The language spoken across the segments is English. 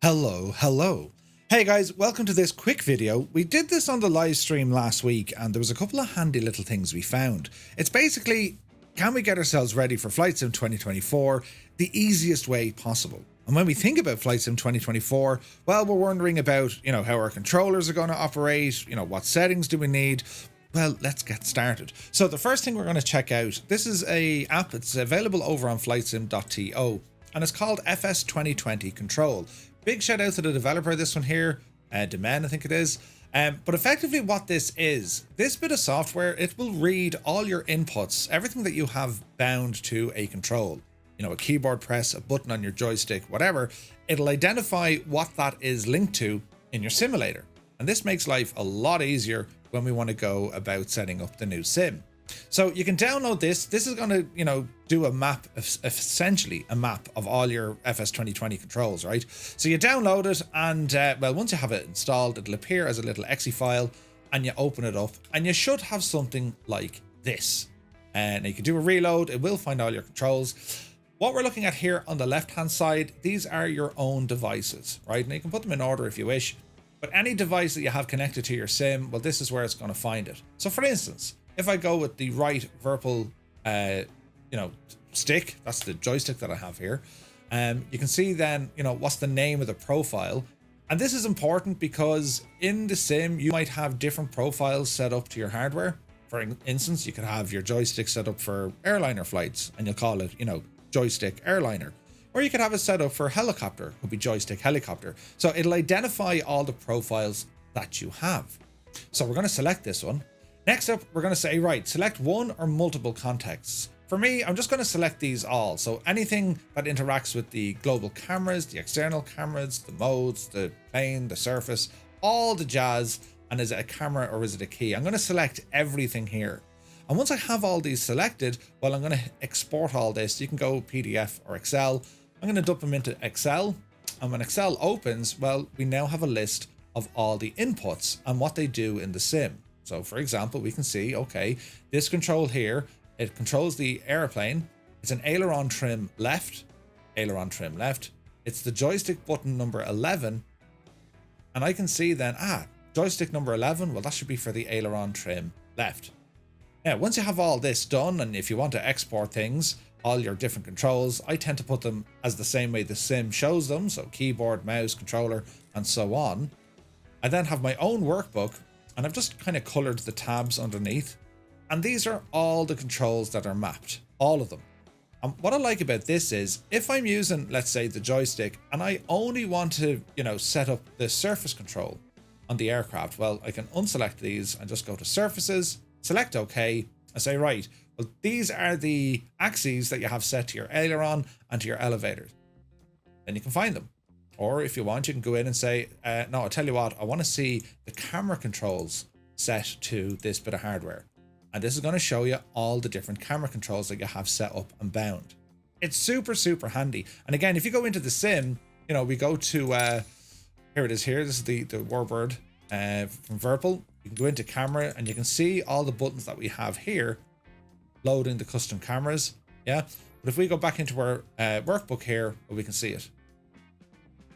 Hello. Hey guys, welcome to this quick video. We did this on the live stream last week and there was a couple of handy little things we found. It's basically, can we get ourselves ready for Flight Sim 2024 the easiest way possible? And when we think about Flight Sim 2024, well, we're wondering about, how our controllers are going to operate, what settings do we need? Well, let's get started. So the first thing we're going to check out, this is an app that's available over on flightsim.to and it's called FS2020 Control. Big shout out to the developer of this one here, Demen, I think it is. But effectively what this is, this bit of software, it will read all your inputs, everything that you have bound to a control. A keyboard press, a button on your joystick, whatever. It'll identify what that is linked to in your simulator. And this makes life a lot easier when we want to go about setting up the new sim. So you can download this. This is going to, do a map, essentially a map of all your FS2020 controls, right? So you download it and, well, once you have it installed, it'll appear as a little exe file and you open it up and you should have something like this. And you can do a reload. It will find all your controls. What we're looking at here on the left-hand side, these are your own devices, right? And you can put them in order if you wish, but any device that you have connected to your sim, well, this is where it's going to find it. So for instance, if I go with the right Virpil, stick, that's the joystick that I have here. You can see then, what's the name of the profile. And this is important because in the sim, you might have different profiles set up to your hardware. For instance, you could have your joystick set up for airliner flights and you'll call it, joystick airliner. Or you could have it set up for helicopter, could be joystick helicopter. So it'll identify all the profiles that you have. So we're going to select this one. Next up, we're going to say, right, select one or multiple contexts. For me, I'm just going to select these all. So anything that interacts with the global cameras, the external cameras, the modes, the plane, the surface, all the jazz. And is it a camera or is it a key? I'm going to select everything here. And once I have all these selected, well, I'm going to export all this. You can go PDF or Excel. I'm going to dump them into Excel. And when Excel opens, well, we now have a list of all the inputs and what they do in the sim. So for example, we can see, okay, this control here, it controls the airplane. It's an aileron trim left. It's the joystick button number 11. And I can see then, joystick number 11, well, that should be for the aileron trim left. Now, once you have all this done, and if you want to export things, all your different controls, I tend to put them as the same way the sim shows them. So keyboard, mouse, controller, and so on. I then have my own workbook. And I've just kind of colored the tabs underneath. And these are all the controls that are mapped, all of them. And what I like about this is if I'm using, let's say, the joystick and I only want to, set up the surface control on the aircraft, well, I can unselect these and just go to surfaces, select OK, and say, right, well, these are the axes that you have set to your aileron and to your elevators. Then you can find them. Or if you want, you can go in and say, no, I'll tell you what, I want to see the camera controls set to this bit of hardware. And this is going to show you all the different camera controls that you have set up and bound. It's super, super handy. And again, if you go into the sim, we go to, here it is here. This is the warbird from Virpil. You can go into camera and you can see all the buttons that we have here, loading the custom cameras. Yeah. But if we go back into our workbook here, well, we can see it.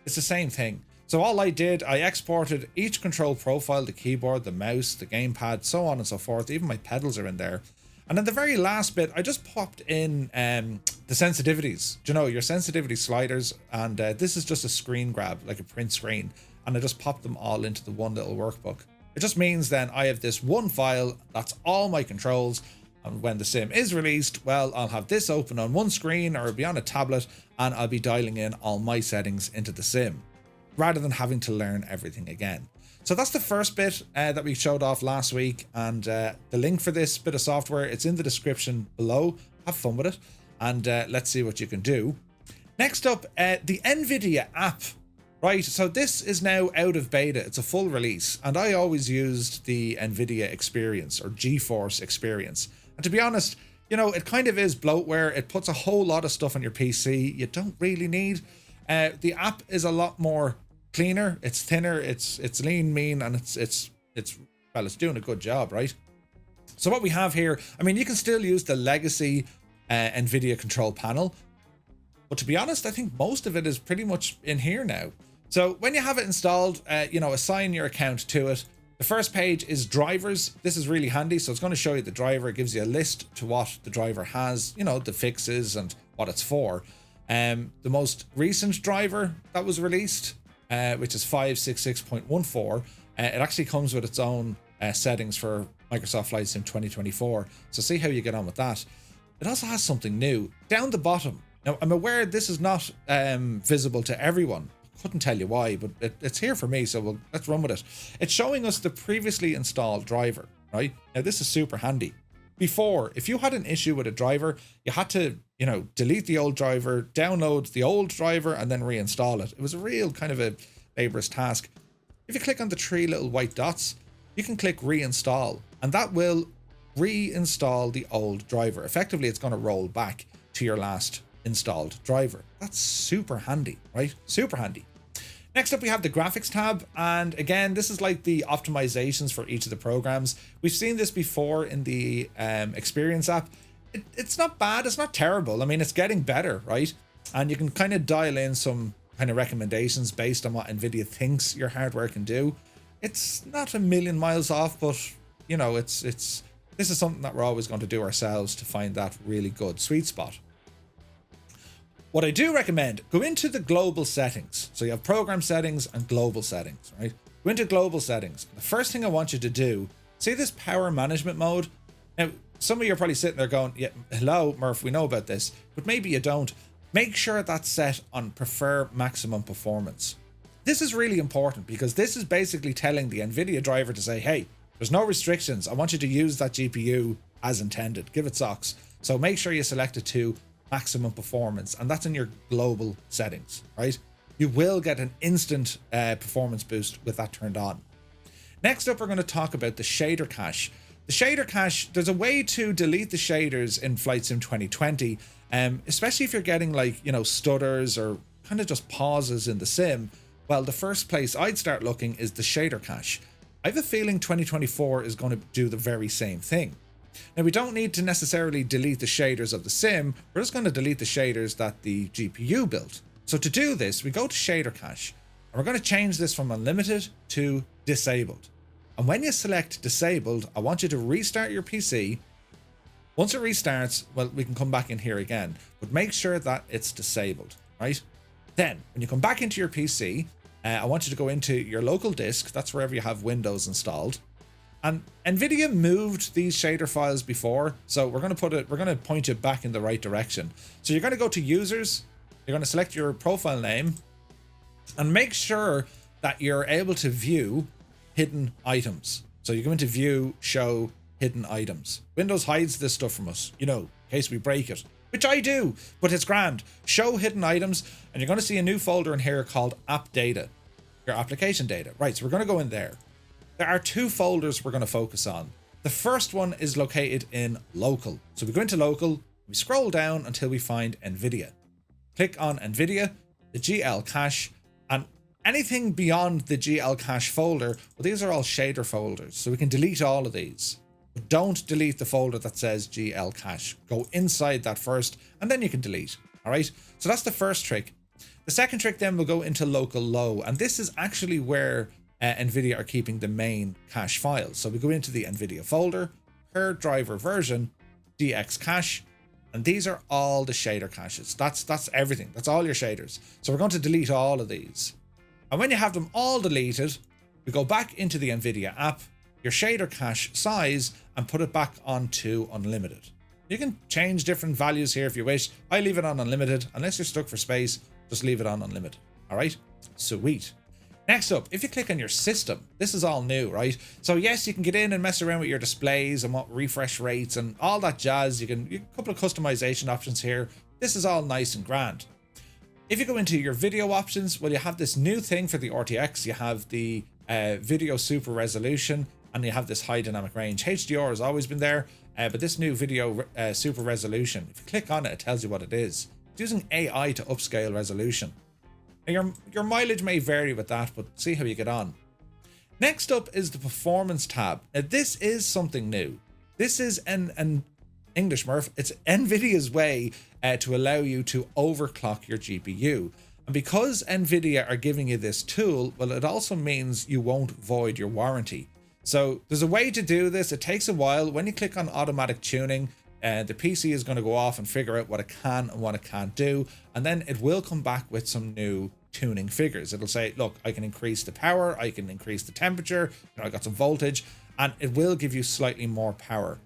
It's the same thing. So all I did, I exported each control profile, the keyboard, the mouse, the gamepad, so on and so forth. Even my pedals are in there. And then the very last bit, I just popped in the sensitivities. Your sensitivity sliders. And this is just a screen grab, like a print screen. And I just popped them all into the one little workbook. It just means then I have this one file. That's all my controls. And when the sim is released, well, I'll have this open on one screen or it'll be on a tablet and I'll be dialing in all my settings into the sim rather than having to learn everything again. So that's the first bit that we showed off last week. And the link for this bit of software, it's in the description below. Have fun with it and let's see what you can do. Next up, the Nvidia app. Right, so this is now out of beta. It's a full release. And I always used the Nvidia experience or GeForce experience. And to be honest, it kind of is bloatware. It puts a whole lot of stuff on your PC you don't really need. The app is a lot more cleaner. It's thinner. It's lean, mean, and it's doing a good job, right? So what we have here, I mean, you can still use the legacy Nvidia control panel, but to be honest, I think most of it is pretty much in here now. So when you have it installed, assign your account to it. The first page is drivers. This is really handy. So it's going to show you the driver. It gives you a list to what the driver has, the fixes and what it's for. The most recent driver that was released, which is 566.14, it actually comes with its own settings for Microsoft Flight Sim 2024. So see how you get on with that. It also has something new down the bottom. Now, I'm aware this is not visible to everyone. Couldn't tell you why, but it's here for me, so let's run with it. It's showing us the previously installed driver, right? Now, this is super handy. Before, if you had an issue with a driver, you had to, delete the old driver, download the old driver, and then reinstall it. It was a real kind of a laborious task. If you click on the 3 little white dots, you can click reinstall, and that will reinstall the old driver. Effectively, it's going to roll back to your last installed driver. That's super handy, right? Super handy. Next up, we have the graphics tab. And again, this is like the optimizations for each of the programs. We've seen this before in the Experience app. It's not bad. It's not terrible. I mean, it's getting better, right? And you can kind of dial in some kind of recommendations based on what Nvidia thinks your hardware can do. It's not a million miles off, but this is something that we're always going to do ourselves to find that really good sweet spot. What I do recommend, go into the global settings. So you have program settings and global settings, right? Go into global settings. The first thing I want you to do, see this power management mode? Now, some of you are probably sitting there going, yeah, hello, Murph, we know about this, but maybe you don't. Make sure that's set on prefer maximum performance. This is really important because this is basically telling the Nvidia driver to say, hey, there's no restrictions. I want you to use that GPU as intended. Give it socks. So make sure you select it to maximum performance, and that's in your global settings, right? You will get an instant performance boost with that turned on. Next up, we're going to talk about the shader cache. The shader cache, there's a way to delete the shaders in Flight Sim 2020, especially if you're getting stutters or kind of just pauses in the sim. Well, the first place I'd start looking is the shader cache. I have a feeling 2024 is going to do the very same thing. Now, we don't need to necessarily delete the shaders of the sim. We're just going to delete the shaders that the GPU built. So to do this, we go to shader cache, and we're going to change this from unlimited to disabled. And when you select disabled, I want you to restart your PC. Once it restarts, well, we can come back in here again, but make sure that it's disabled, right? Then, when you come back into your PC, I want you to go into your local disk. That's wherever you have Windows installed. And Nvidia moved these shader files before, so we're going to point you back in the right direction. So you're going to go to users, you're going to select your profile name, and make sure that you're able to view hidden items. So you go into view, show hidden items. Windows hides this stuff from us, in case we break it, which I do, but it's grand. Show hidden items, and you're going to see a new folder in here called app data, your application data. Right, so we're going to go in there. There are 2 folders we're going to focus on. The first one is located in local. So we go into local, we scroll down until we find Nvidia. Click on Nvidia, the GL cache, and anything beyond the GL cache folder, well, these are all shader folders, so we can delete all of these. But don't delete the folder that says GL cache. Go inside that first, and then you can delete. All right, so that's the first trick. The second trick then will go into local low, and this is actually where Nvidia are keeping the main cache files. So we go into the Nvidia folder, per driver version, DX cache, and these are all the shader caches. That's everything. That's all your shaders. So we're going to delete all of these. And when you have them all deleted, we go back into the Nvidia app, your shader cache size, and put it back onto unlimited. You can change different values here if you wish. I leave it on unlimited. Unless you're stuck for space, just leave it on unlimited. All right, sweet. Next up, if you click on your system, this is all new, right? So yes, you can get in and mess around with your displays and what refresh rates and all that jazz. You can a couple of customization options here. This is all nice and grand. If you go into your video options, well, you have this new thing for the RTX. You have the video super resolution, and you have this high dynamic range. HDR has always been there, but this new video super resolution, if you click on it, it tells you what it is. It's using AI to upscale resolution. Now your mileage may vary with that, but see how you get on. Next up is the performance tab. Now this is something new. This is an English Murph. It's Nvidia's way to allow you to overclock your GPU. And because Nvidia are giving you this tool, well, it also means you won't void your warranty. So there's a way to do this. It takes a while. When you click on automatic tuning, the PC is going to go off and figure out what it can and what it can't do. And then it will come back with some new tuning figures. It'll say, look, I can increase the power, I can increase the temperature, I got some voltage, and it will give you slightly more power.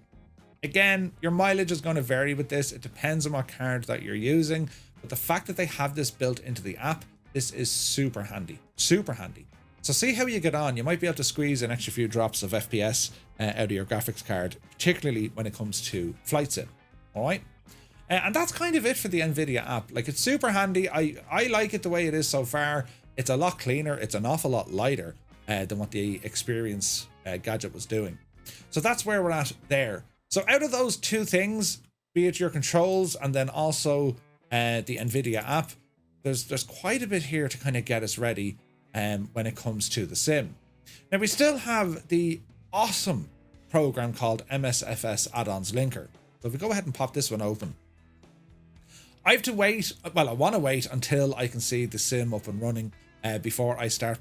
Again, your mileage is going to vary with this. It depends on what card that you're using. But the fact that they have this built into the app, this is super handy. Super handy. So see how you get on. You might be able to squeeze an extra few drops of FPS out of your graphics card, particularly when it comes to flight sim. All right. And that's kind of it for the Nvidia app. Like, it's super handy. I like it the way it is so far. It's a lot cleaner. It's an awful lot lighter than what the Experience gadget was doing. So that's where we're at there. So out of those two things, be it your controls and then also the Nvidia app, there's quite a bit here to kind of get us ready when it comes to the sim. Now, we still have the awesome program called MSFS Addons Linker. So if we go ahead and pop this one open, I have to wait. Well, I want to wait until I can see the sim up and running before I start,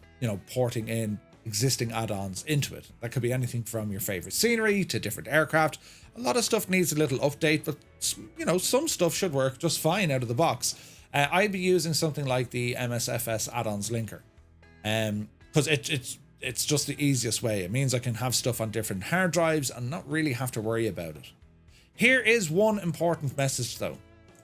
porting in existing add-ons into it. That could be anything from your favorite scenery to different aircraft. A lot of stuff needs a little update, but some stuff should work just fine out of the box. I'd be using something like the MSFS Addons Linker, because it's just the easiest way. It means I can have stuff on different hard drives and not really have to worry about it. Here is one important message though.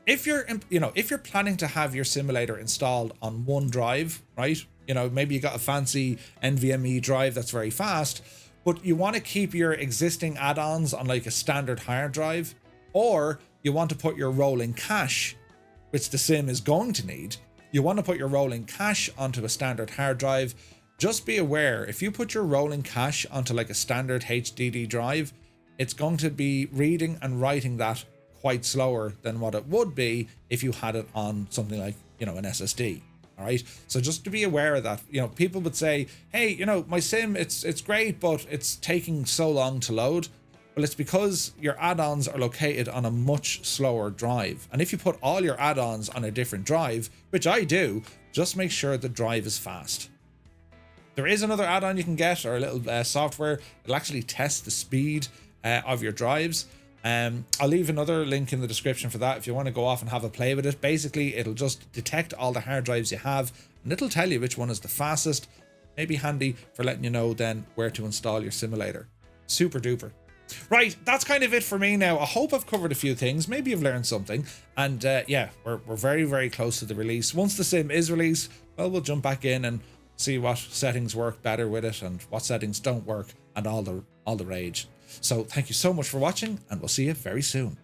If you're planning to have your simulator installed on one drive, right? Maybe you got a fancy NVMe drive that's very fast, but you want to keep your existing add-ons on like a standard hard drive, or you want to put your rolling cache, which the sim is going to need. You want to put your rolling cache onto a standard hard drive. Just be aware, if you put your rolling cache onto like a standard HDD drive, it's going to be reading and writing that quite slower than what it would be if you had it on something like, an SSD. All right. So just to be aware of that, people would say, hey, my sim, it's great, but it's taking so long to load. Well, it's because your add-ons are located on a much slower drive. And if you put all your add-ons on a different drive, which I do, just make sure the drive is fast. There is another add-on you can get, or a little software. It'll actually test the speed of your drives. I'll leave another link in the description for that if you want to go off and have a play with it. Basically, it'll just detect all the hard drives you have, and it'll tell you which one is the fastest. Maybe handy for letting you know then where to install your simulator. Super duper. Right, that's kind of it for me now. I hope I've covered a few things. Maybe you've learned something. And yeah, we're very, very close to the release. Once the sim is released, well, we'll jump back in and see what settings work better with it and what settings don't work and all the rage. So thank you so much for watching, and we'll see you very soon.